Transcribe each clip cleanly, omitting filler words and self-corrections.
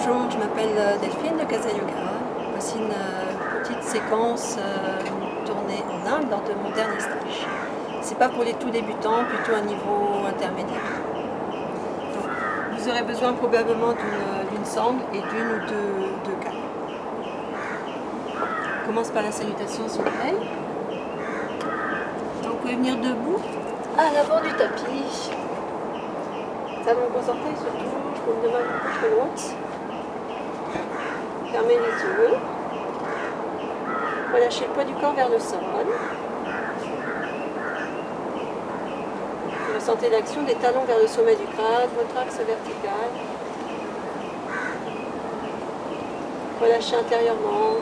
Bonjour, je m'appelle Delphine de Casa Yoga. Voici une petite séquence tournée en Inde lors de mon dernier stage. C'est pas pour les tout débutants, plutôt un niveau intermédiaire. Donc, vous aurez besoin probablement d'une sangle et d'une ou deux cannes. On commence par la salutation soleil. Donc, vous pouvez venir debout à l'avant du tapis. Talons concentrés surtout, paume de main très haute. Fermez les yeux. Relâchez le poids du corps vers le sol. Vous ressentez l'action des talons vers le sommet du crâne, votre axe vertical. Relâchez intérieurement.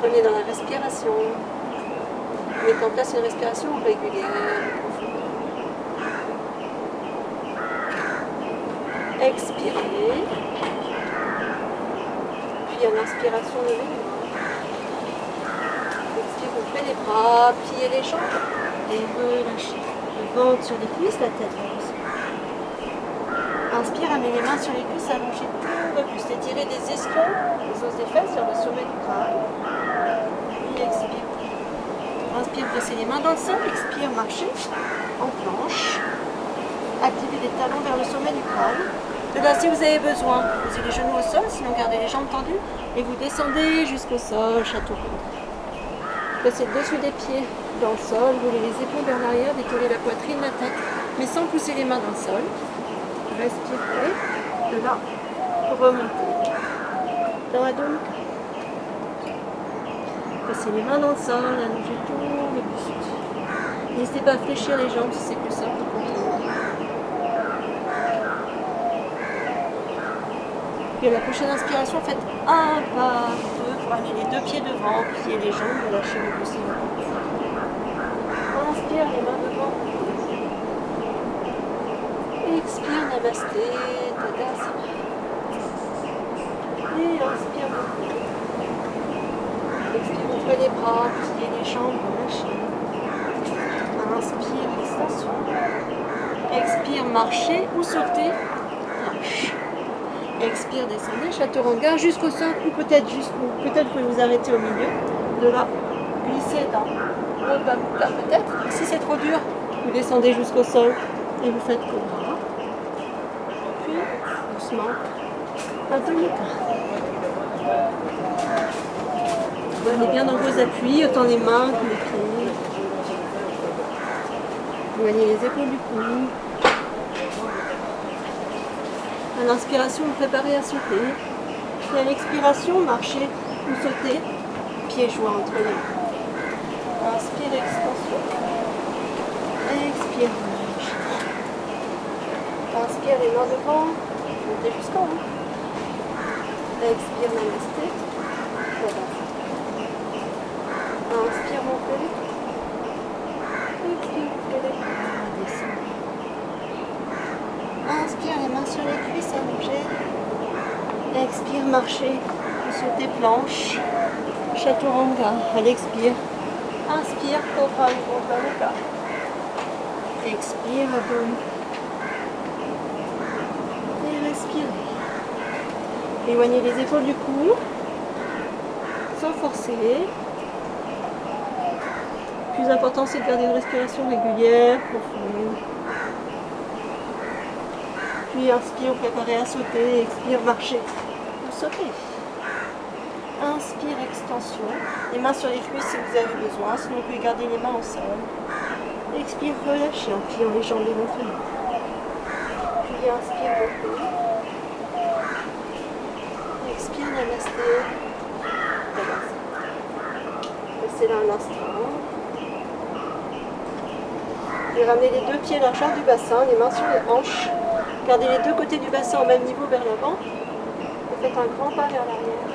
Prenez dans la respiration. Mettez en place une respiration régulière. Expirez. Puis à l'inspiration, levez les bras. Expirez, ouvrez les bras, pliez les jambes et relâchez. Le ventre sur les cuisses, la tête vers le sol. Inspire, amenez les mains sur les cuisses, allongez tout un peu plus. Étirez des ischions, les os des fesses sur le sommet du crâne. Puis expire. Inspire, placez les mains dans le sol. Expire, marchez en planche. Activez les talons vers le sommet du crâne. De là, si vous avez besoin, posez les genoux au sol, sinon gardez les jambes tendues et vous descendez jusqu'au sol, chaturanga. Placez le dessus des pieds dans le sol, roulez les épaules vers l'arrière, décollez la poitrine, la tête, mais sans pousser les mains dans le sol. Respirez. De là, remontez dans la dôme. Placez les mains dans le sol, allongez tout le buste. N'hésitez pas à fléchir les jambes si c'est plus simple. Puis à la prochaine inspiration, faites un pas, deux, pour amener les deux pieds devant, plier les jambes, relâchez le buste. Inspire, les mains devant. Expire, namasté, tadasana. Et inspire. Expire, ouvrez les bras, pliez les jambes, relâchez. Inspire, extension. Expire, marchez ou sautez. Lâche. Expire, descendez, chaturanga jusqu'au sol ou peut-être vous pouvez vous arrêter au milieu. De là, glissez dans le bas peut-être. Si c'est trop dur, vous descendez jusqu'au sol et vous faites cobra. Puis, doucement, un demi-pas. Allez bien dans vos appuis, autant les mains que les pieds. Éloignez les épaules du cou. À l'inspiration, vous préparez à sauter. Et à l'expiration, marchez ou sautez, pieds joints entre les mains. Inspire, extension. Expire, relâche. Inspire, les mains devant, montez jusqu'en haut. Expire, namasté. Inspire, montez. Expire, ouvrez. Descendez. Inspire, les mains sur les cuisses, allongées. Expire, marchez. Vous sautez planche. Chaturanga. À l'expire. Inspire, cobra ou baluka. Expire, abdomen. Et respirez. Éloignez les épaules du cou. Sans forcer. Le plus important, c'est de garder une respiration régulière, profonde. Puis inspire, préparez à sauter, expire, marchez. Vous sautez. Inspire, extension. Les mains sur les cuisses si vous avez besoin, sinon vous pouvez garder les mains au sol. Expire, relâchez en pliant les jambes éventuellement. Puis inspire, montez. Expire, namasté. Restez là un instant. Puis ramenez les deux pieds largeur du bassin, les mains sur les hanches. Gardez les deux côtés du bassin au même niveau vers l'avant. Et faites un grand pas vers l'arrière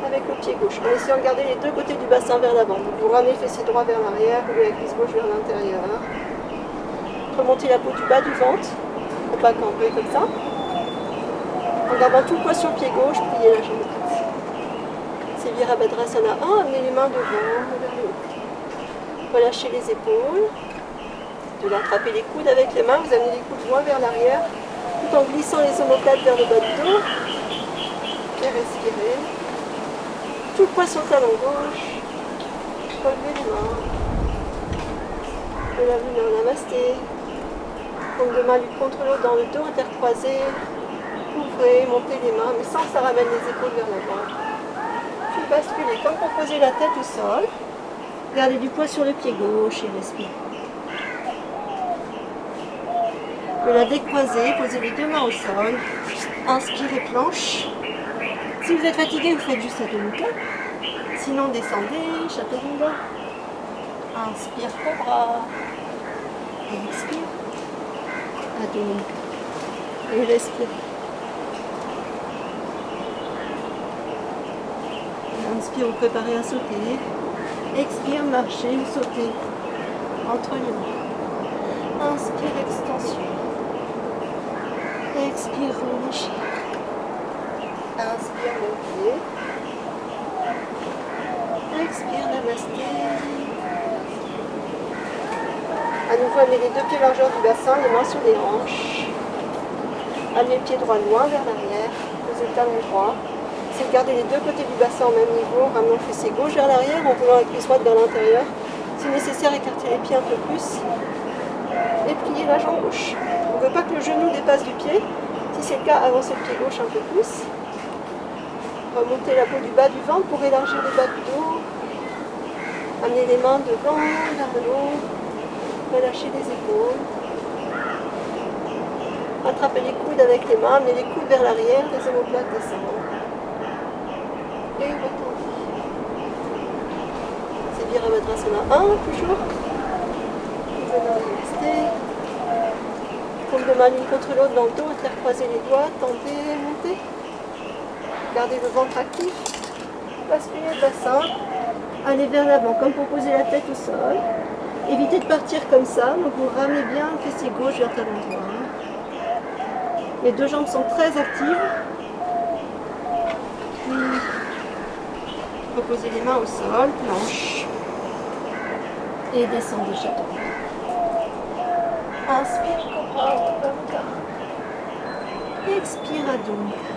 avec le pied gauche. En essayant de garder les deux côtés du bassin vers l'avant. Donc vous ramenez le fessier droit vers l'arrière ou la cuisse gauche vers l'intérieur. Remontez la peau du bas du ventre. Au bas cambré comme ça. En gardant tout le poids sur le pied gauche, pliez la jambe droite. C'est Virabhadrasana 1. Amenez les mains devant vers le haut. Relâchez les épaules. De là, attrapez les coudes avec les mains, vous amenez les coudes loin vers l'arrière, tout en glissant les omoplates vers le bas du dos. Et respirer. Tout le poids sur le talon gauche. Relevez les mains. Et la lumière namasté. Paume de main l'une contre l'autre dans le dos, intercroisé. Ouvrez, montez les mains, mais sans que ça ramène les épaules vers l'avant. Puis basculez, comme pour poser la tête au sol. Gardez du poids sur le pied gauche et respirez. De la décroiser, posez les deux mains au sol. Inspirez, planche. Si vous êtes fatigué, vous faites juste Adho Mukha. Sinon, descendez, chaturanga. Inspire, cobra. Et expire. Adho Mukha. Et respire. Inspire, vous préparez à sauter. Expire, marchez ou sautez. Entre les mains. Inspire, extension. Expire, relâchez. Inspire, levez. Expire, namasté. À nouveau, amenez les deux pieds largeur du bassin, les mains sur les hanches. Amenez le pied droit loin vers l'arrière. Posez le talon droit. Essayez de garder les deux côtés du bassin au même niveau, en ramenant le fessier gauche vers l'arrière, en roulant la cuisse droite vers l'intérieur. Si nécessaire, écartez les pieds un peu plus. Et pliez la jambe gauche. On ne veut pas que le genou dépasse du pied. Si c'est le cas, avancez le pied gauche un peu plus. Remontez la peau du bas du ventre pour élargir le bas du dos. Amenez les mains devant, vers le haut. Relâchez les épaules. Attrapez les coudes avec les mains, amenez les coudes vers l'arrière, les omoplates descendent. Et retendez. C'est Virabhadrasana 1, toujours. Vous venez en namasté. Paume de main l'une contre l'autre dans le dos, intercroisez les doigts, tendez, montez. Gardez le ventre actif. Basculez le bassin. Allez vers l'avant, comme pour poser la tête au sol. Évitez de partir comme ça, donc vous ramenez bien le fessier gauche vers talon droit. Les deux jambes sont très actives. Puis, reposez les mains au sol, planche. Et descendez chaturanga. Inspire, cobra, Adho Mukha. Expire, Adho Mukha.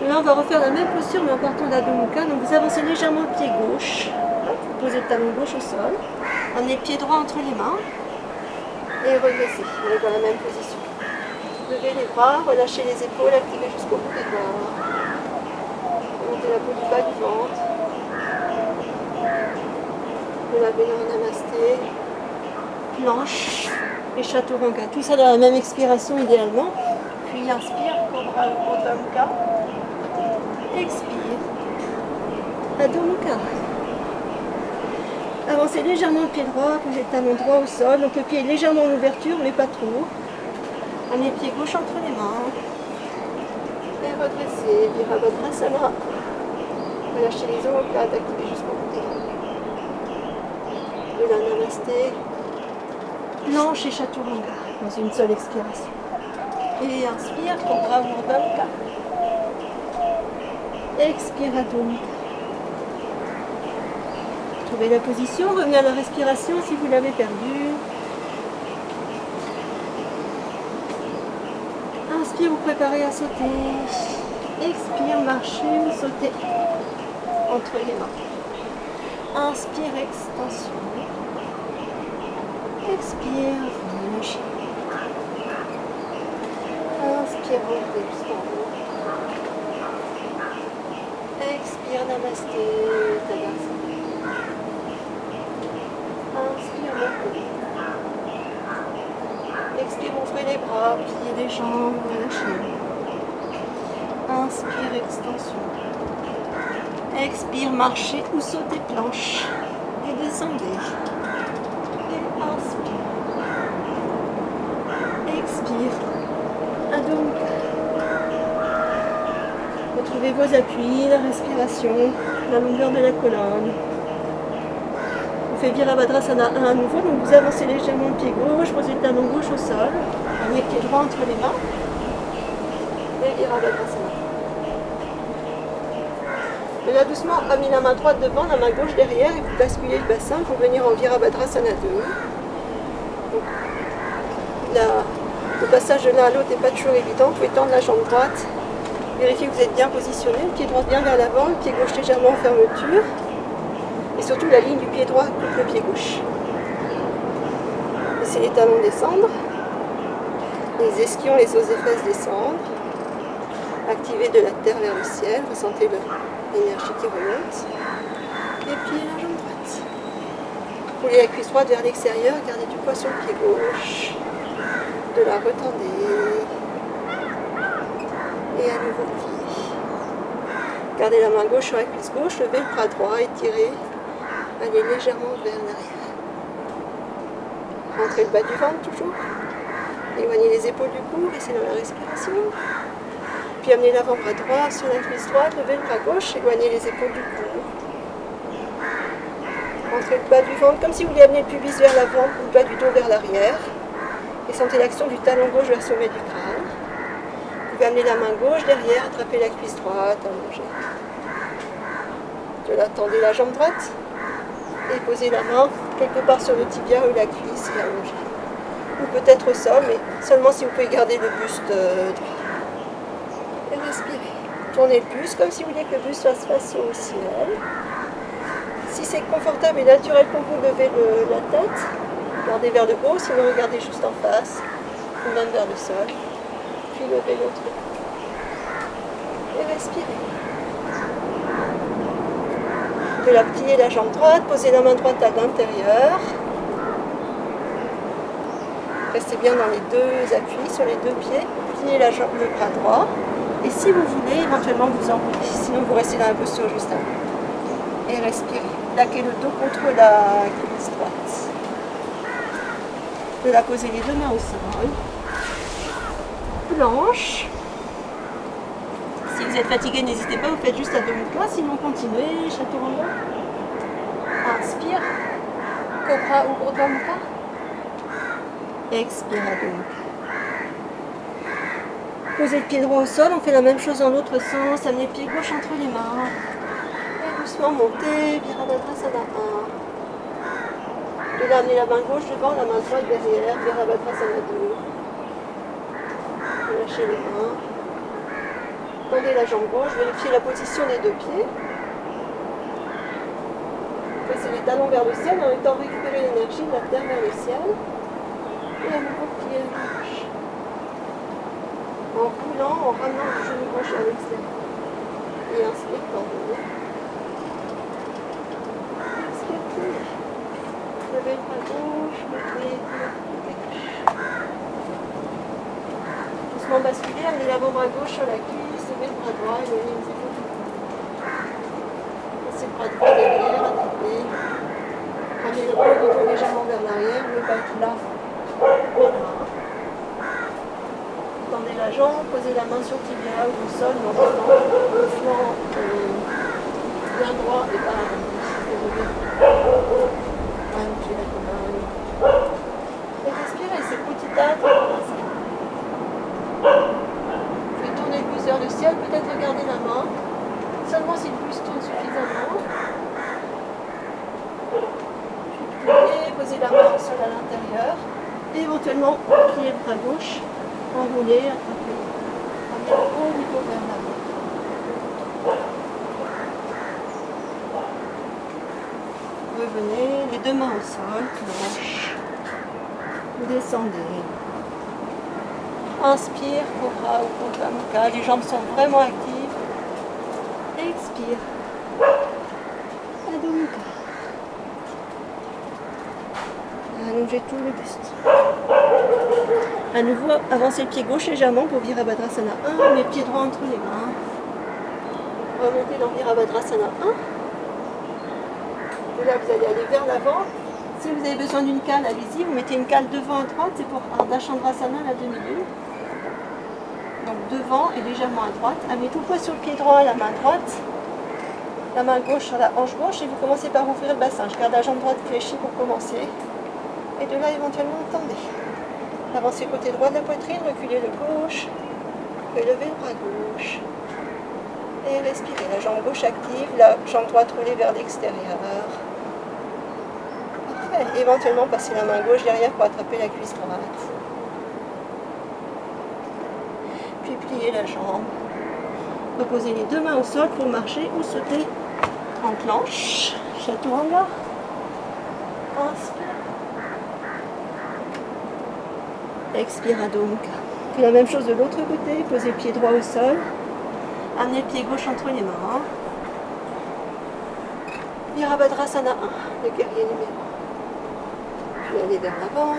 Là, on va refaire la même posture, mais en partant d'Adho Mukha. Donc, vous avancez légèrement le pied gauche. Vous posez le talon gauche au sol. Emmenez le pied droit entre les mains. Et redressez. On est dans la même position. Levez les bras, relâchez les épaules, activez jusqu'au bout des doigts. Montez la peau du bas du ventre. Vous lavez en namasté. Planche et chaturanga. Tout ça dans la même expiration idéalement. Puis inspire, cobra, Adho Mukha. Expire. Adho Mukha. Avancez légèrement le pied droit, posez le talon droit au sol. Donc le pied est légèrement en ouverture, mais pas trop. Amenez le pied gauche entre les mains. Et redressez. Virabhadrasana. Relâchez les omoplates, activez jusqu'au bout. Et là, namasté. Planche et chaturanga dans une seule expiration. Et inspire, cobra ou Adho Mukha. Expire, Adho Mukha. Trouvez la position, revenez à la respiration si vous l'avez perdue. Inspire, vous préparez à sauter. Expire, marchez ou sautez entre les mains. Inspire, extension. Expire, relâchez. Inspire, montez jusqu'en haut. Expire, namasté, tadasana. Inspire, montez. Expire, ouvrez les bras, pliez les jambes, relâchez. Inspire, extension. Expire, marchez ou sautez planche. Et descendez. Et inspire. Expire. Adho Mukha. Retrouvez vos appuis, la respiration, la longueur de la colonne. On fait Virabhadrasana 1 à nouveau, donc vous avancez légèrement le pied gauche, posez le talon gauche au sol, amenez le pied droit entre les mains, et Virabhadrasana. Et là doucement, amenez la main droite devant, la main gauche derrière, et vous basculez le bassin pour venir en Virabhadrasana 2. Donc, Le passage de l'un à l'autre n'est pas toujours évident. Vous pouvez tendre la jambe droite. Vérifiez que vous êtes bien positionné. Le pied droit bien vers l'avant, le pied gauche légèrement en fermeture. Et surtout la ligne du pied droit coupe le pied gauche. Laissez les talons descendre. Les ischions, les os des fesses descendre. Activez de la terre vers le ciel. Ressentez l'énergie qui remonte. Et puis la jambe droite. Roulez la cuisse droite vers l'extérieur. Gardez du poids sur le pied gauche. De la retendez. Et à nouveau pliez. Gardez la main gauche sur la cuisse gauche. Levez le bras droit. Étirez. Allez légèrement vers l'arrière. Rentrez le bas du ventre toujours. Éloignez les épaules du cou, restez dans la respiration. Puis amenez l'avant-bras droit sur la cuisse droite, levez le bras gauche, éloignez les épaules du cou. Rentrez le bas du ventre comme si vous vouliez amener le pubis vers l'avant ou le bas du dos vers l'arrière. Et sentez l'action du talon gauche vers le sommet du crâne. Vous pouvez amener la main gauche derrière, attraper la cuisse droite, allonger. De là, tendez la jambe droite et posez la main quelque part sur le tibia ou la cuisse et allongez. Ou peut-être au sol, mais seulement si vous pouvez garder le buste droit. Et respirez. Tournez le buste comme si vous vouliez que le buste fasse face au ciel. Si c'est confortable et naturel pour vous, levez la tête. Regardez vers le haut, sinon regardez juste en face, ou même vers le sol. Puis levez l'autre main. Et respirez. Vous pouvez plier la jambe droite, posez la main droite à l'intérieur. Restez bien dans les deux appuis, sur les deux pieds. Pliez le bras droit. Et si vous voulez, éventuellement vous enroulez. Sinon, vous restez dans la posture juste avant. Et respirez. Plaquez le dos contre la cuisse droite. De la poser les deux mains au sol. Planche. Si vous êtes fatigué, n'hésitez pas, vous faites juste Adho Mukha. Sinon, continuez. Chaturanga. Inspire. Cobra ou Urdhva Mukha. Expire Adho Mukha. Posez le pied droit au sol, on fait la même chose dans l'autre sens, amenez le pied gauche entre les mains. Et doucement montez, Virabhadrasana 1. De là, amenez la main gauche devant, la main droite derrière, Virabhadrasana 2. Relâchez les mains. Tendez la jambe gauche, vérifiez la position des deux pieds. Placez les talons vers le ciel, en même temps récupérez l'énergie de la terre vers le ciel. Et à nouveau pliez la gauche. En roulant, en ramenant le genou gauche à l'extérieur. Et inspire, tendez. Expire, pliez. Levez le bras gauche, le pied gauche. Doucement basculez, amenez l'avant-bras gauche sur la cuisse, levez le bras droit, éloignez les épaules. Laissez le bras droit derrière, attrapez. Ramenez le haut du dos légèrement vers l'arrière, le bas est là. Tendez la jambe, posez la main sur le tibia ou au sol, maintenant le flanc bien droit et pas allonger la colonne. Et respirez, c'est petit âtre. Vous pouvez tourner le buste vers le ciel, peut-être regarder la main, seulement si le buste tourne suffisamment. Puis pliez, posez la main au sol à l'intérieur et éventuellement pliez le bras gauche. Enrouler, attraper. Amenez le haut du dos vers l'avant. Revenez, les deux mains au sol, planche. Descendez. Inspire, Cobra ou Urdhva Mukha. Les jambes sont vraiment actives. Expire. Adho Mukha. Allongez tout le buste. À nouveau, avancez le pied gauche légèrement pour Virabhadrasana 1, mais le pied droit entre les mains. Remontez dans Virabhadrasana 1. Et là, vous allez aller vers l'avant. Si vous avez besoin d'une cale, allez-y. Vous mettez une cale devant à droite, c'est pour Ardha Chandrasana, la demi-lune. Donc devant et légèrement à droite. Amenez tout le poids sur le pied droit, la main droite. La main gauche sur la hanche gauche et vous commencez par ouvrir le bassin. Je garde la jambe droite fléchie pour commencer. Et de là, éventuellement, tendez. Avancez côté droit de la poitrine, reculez le gauche, et levez le bras gauche. Et respirez, la jambe gauche active, la jambe droite roulée vers l'extérieur. Parfait. Éventuellement, passez la main gauche derrière pour attraper la cuisse droite. Puis plier la jambe. Reposez les deux mains au sol pour marcher ou sauter en planche. Chaturanga. Inspire. Expire Adho Mukha. Puis la même chose de l'autre côté. Posez le pied droit au sol. Amenez le pied gauche entre les mains. Virabhadrasana 1, le guerrier numéro 1. Puis allez vers l'avant.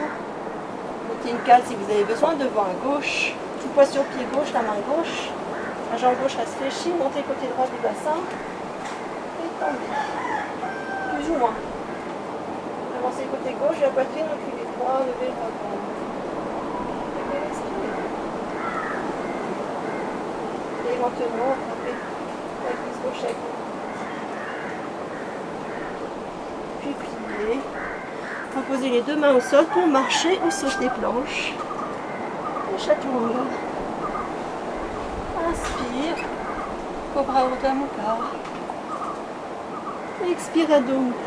Mettez une cale si vous avez besoin, devant à gauche. Tout poids sur le pied gauche, la main gauche. La jambe gauche reste fléchie. Montez côté droit du bassin. Et tendez. Plus ou moins. Avancez côté gauche, la poitrine, reculez droit, levez le bras. Et éventuellement, attrapez la cuisse gauche avec vous. Puis pliez. Reposez les deux mains au sol pour marcher ou sauter planche. Et chaturanga. Inspire. Cobra Urdhva Mukha. Expire Adho Mukha.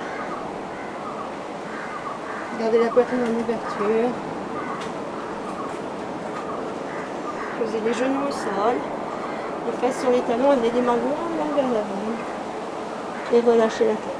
Gardez la poitrine en ouverture. Posez les genoux au sol. Les fesses sur les talons, amenez les mains loin vers l'avant. Et relâchez la tête.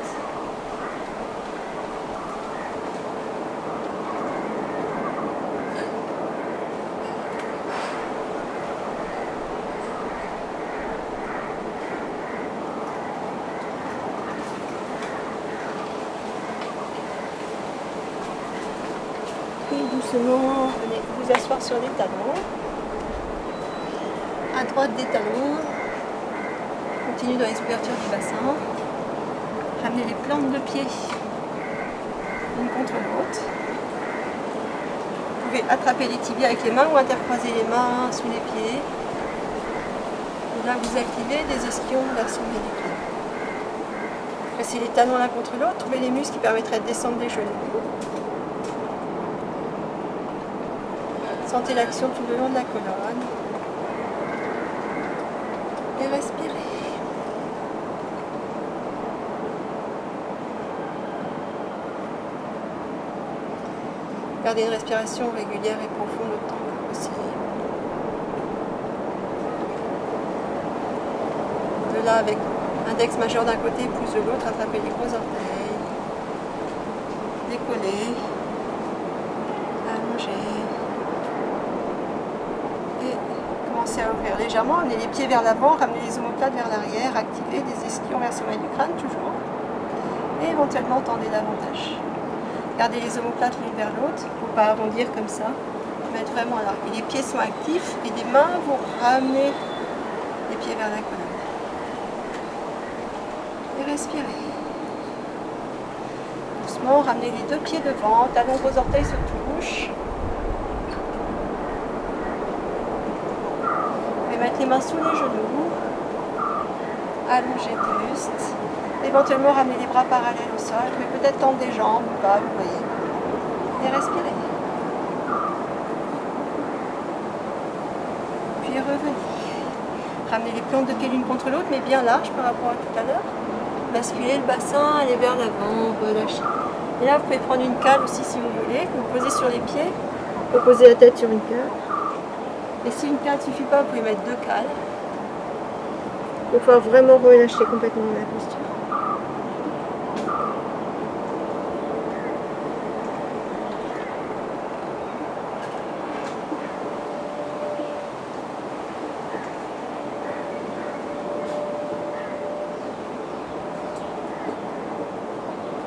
Doucement, venez vous asseoir sur les talons. À droite des talons. Continuez dans les ouvertures du bassin. Ramenez les plantes de pied l'une contre l'autre. Vous pouvez attraper les tibias avec les mains ou intercroiser les mains sous les pieds. Et là, vous activez des ischions vers le sommet des pieds. Pressez les talons l'un contre l'autre. Trouvez les muscles qui permettraient de descendre des genoux. Sentez l'action tout le long de la colonne. Et respirez. Gardez une respiration régulière et profonde autant que possible. De là, avec index majeur d'un côté, pouce de l'autre, attrapez les gros orteils. Décollez. Allongez. Commencez à ouvrir légèrement, amenez les pieds vers l'avant, ramenez les omoplates vers l'arrière, activez les ischions vers le sommet du crâne toujours. Et éventuellement tendez davantage. Gardez les omoplates l'une vers l'autre, il ne faut pas arrondir comme ça. Mettre vraiment là. Et les pieds sont actifs et des mains vont ramener les pieds vers la colonne. Et respirez. Doucement, ramenez les deux pieds devant, talons gros orteils se touchent. Mettre les mains sous les genoux, allonger le buste, éventuellement ramener les bras parallèles au sol, mais peut-être tendre des jambes ou pas, vous voyez. Et respirez. Puis revenez. Ramenez les plantes de pied l'une contre l'autre, mais bien large par rapport à tout à l'heure. Basculez le bassin, allez vers l'avant, relâchez. Et là, vous pouvez prendre une cale aussi si vous voulez, que vous posez sur les pieds, reposez la tête sur une cale. Et si une cale ne suffit pas, vous pouvez mettre deux cales. Il faut vraiment relâcher complètement la posture.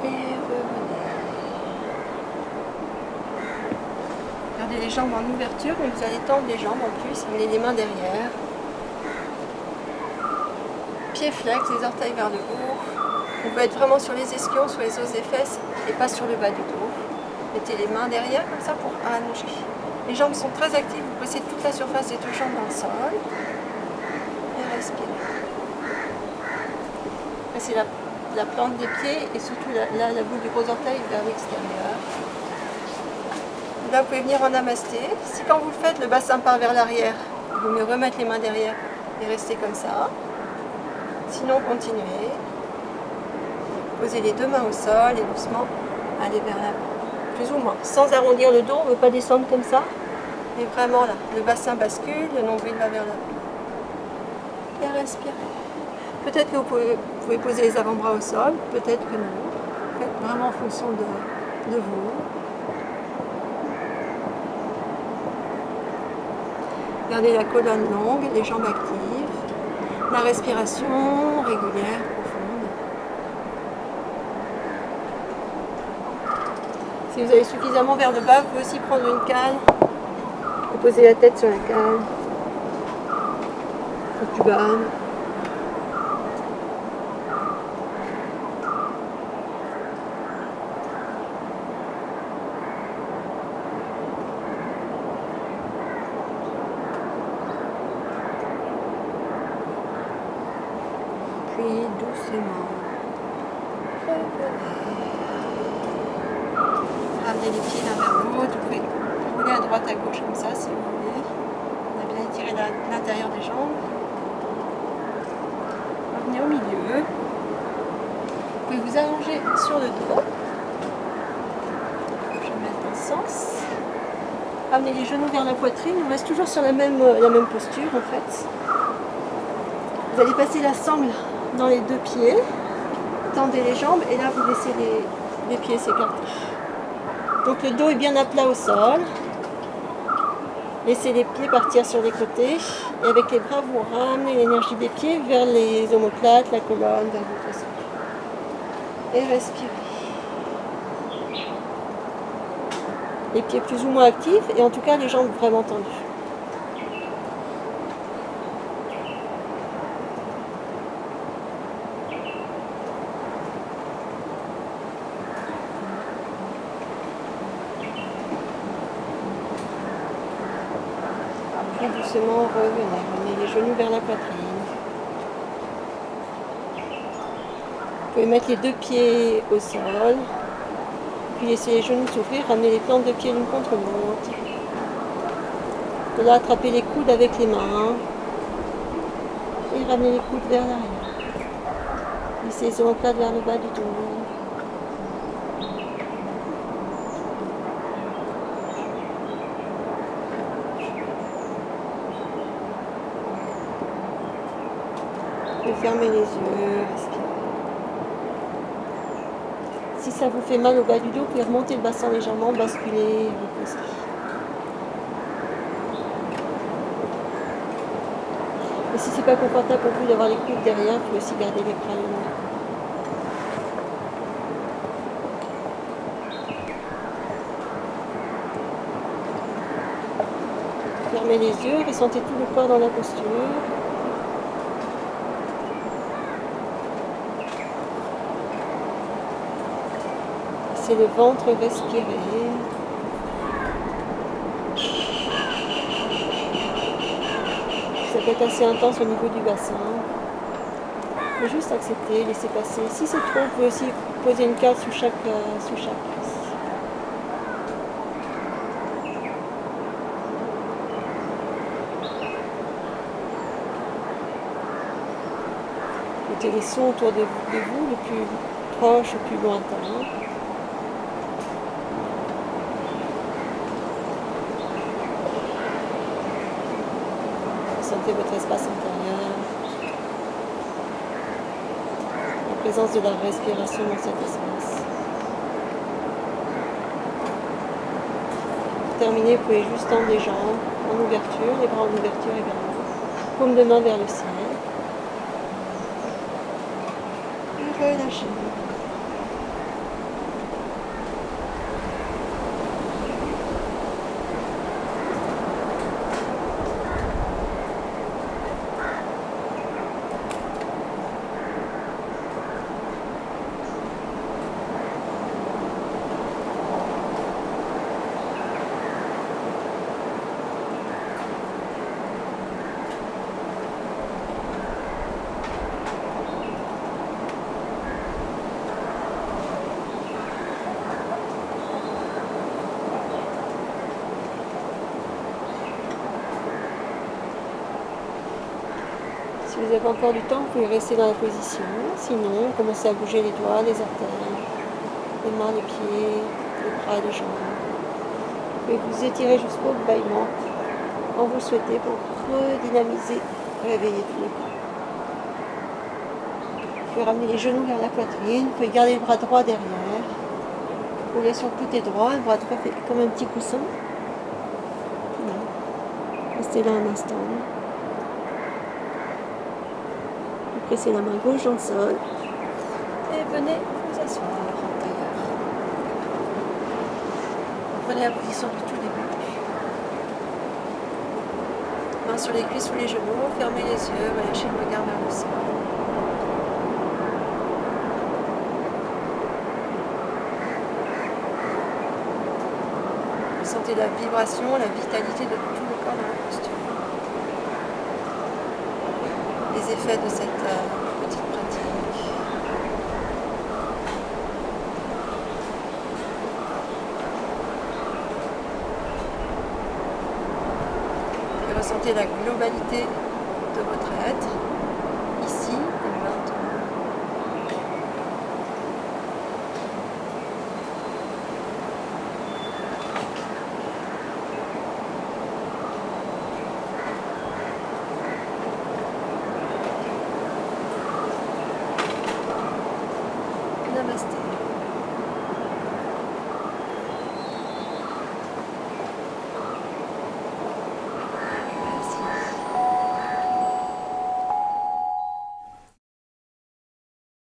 Et revenez. Gardez les jambes en ouverture, mais vous allez tendre les jambes en plus, amenez les mains derrière. Pieds flex, les orteils vers le haut. On peut être vraiment sur les ischions, sur les os des fesses et pas sur le bas du dos. Mettez les mains derrière comme ça pour allonger. Les jambes sont très actives, vous possédez toute la surface des deux jambes dans le sol. Et respirez. Passez la plante des pieds et surtout la boule du gros orteil vers l'extérieur. Là, vous pouvez venir en namasté. Si quand vous le faites, le bassin part vers l'arrière, il vaut mieux remettre les mains derrière et rester comme ça. Sinon, continuez. Posez les deux mains au sol et doucement, allez vers l'avant. Plus ou moins. Sans arrondir le dos, on ne veut pas descendre comme ça. Et vraiment là, le bassin bascule, le nombril va vers l'avant. Et respirez. Peut-être que vous pouvez poser les avant-bras au sol, peut-être que non. Faites vraiment en fonction de vous. Gardez la colonne longue, les jambes actives, la respiration régulière, profonde. Si vous allez suffisamment vers le bas, vous pouvez aussi prendre une canne et poser la tête sur la canne. Faut que tu bats. Puis doucement. Ramenez les pieds l'un vers l'autre. Vous pouvez rouler à droite à gauche comme ça si vous voulez. On a bien étiré l'intérieur des jambes. Revenez au milieu. Vous pouvez vous allonger sur le dos. Je vais mettre dans ce sens. Ramenez les genoux vers la poitrine. On reste toujours sur la même posture en fait. Vous allez passer la sangle dans les deux pieds. Tendez les jambes et là vous laissez les pieds s'écarter. Donc le dos est bien à plat au sol. Laissez les pieds partir sur les côtés. Et avec les bras, vous ramenez l'énergie des pieds vers les omoplates, la colonne, vers votre sol. Et respirez. Les pieds plus ou moins actifs et en tout cas les jambes vraiment tendues. Puis doucement revenez les genoux vers la poitrine. Vous pouvez mettre les deux pieds au sol. Puis laissez les genoux s'ouvrir, ramenez les plantes de pied l'une contre l'autre. De là, attrapez les coudes avec les mains. Et ramenez les coudes vers l'arrière. Laissez les omoplates vers le bas du dos. Et fermez les yeux, respirez. Si ça vous fait mal au bas du dos, vous pouvez remonter le bassin légèrement, basculer, reposer. Et si c'est pas confortable pour vous d'avoir les coudes derrière, vous pouvez aussi garder les bras longs. Fermez les yeux, ressentez tout le corps dans la posture. Laissez le ventre respirer. Ça peut être assez intense au niveau du bassin. Il faut juste accepter, laisser passer. Si c'est trop, vous pouvez aussi poser une carte sous chaque cuisse. Écoutez les sons autour de vous, le plus proche, le plus lointain. Sentez votre espace intérieur, la présence de la respiration dans cet espace. Pour terminer, vous pouvez juste tendre les jambes en ouverture, les bras en ouverture également, paume de main vers le ciel. Et relâchez. Si vous avez encore du temps, vous pouvez rester dans la position. Sinon, commencez à bouger les doigts, les orteils, les mains, les pieds, les bras, les jambes. Vous Et vous étirez jusqu'au bâillement quand vous le souhaitez pour redynamiser, réveiller tous les corps. Vous pouvez ramener les genoux vers la poitrine, vous pouvez garder le bras droit derrière. Vous voyez sur le côté droit, le bras droit fait comme un petit coussin. Voilà. Restez là un instant. Vous pressez la main gauche dans le sol et venez vous asseoir en tailleur. Prenez la position du tout début. Main sur les cuisses ou les genoux, fermez les yeux, relâchez le regard vers le sol. Sentez la vibration, la vitalité de tout le corps dans la posture. Les effets de cette petite pratique. Et ressentez la globalité de votre être.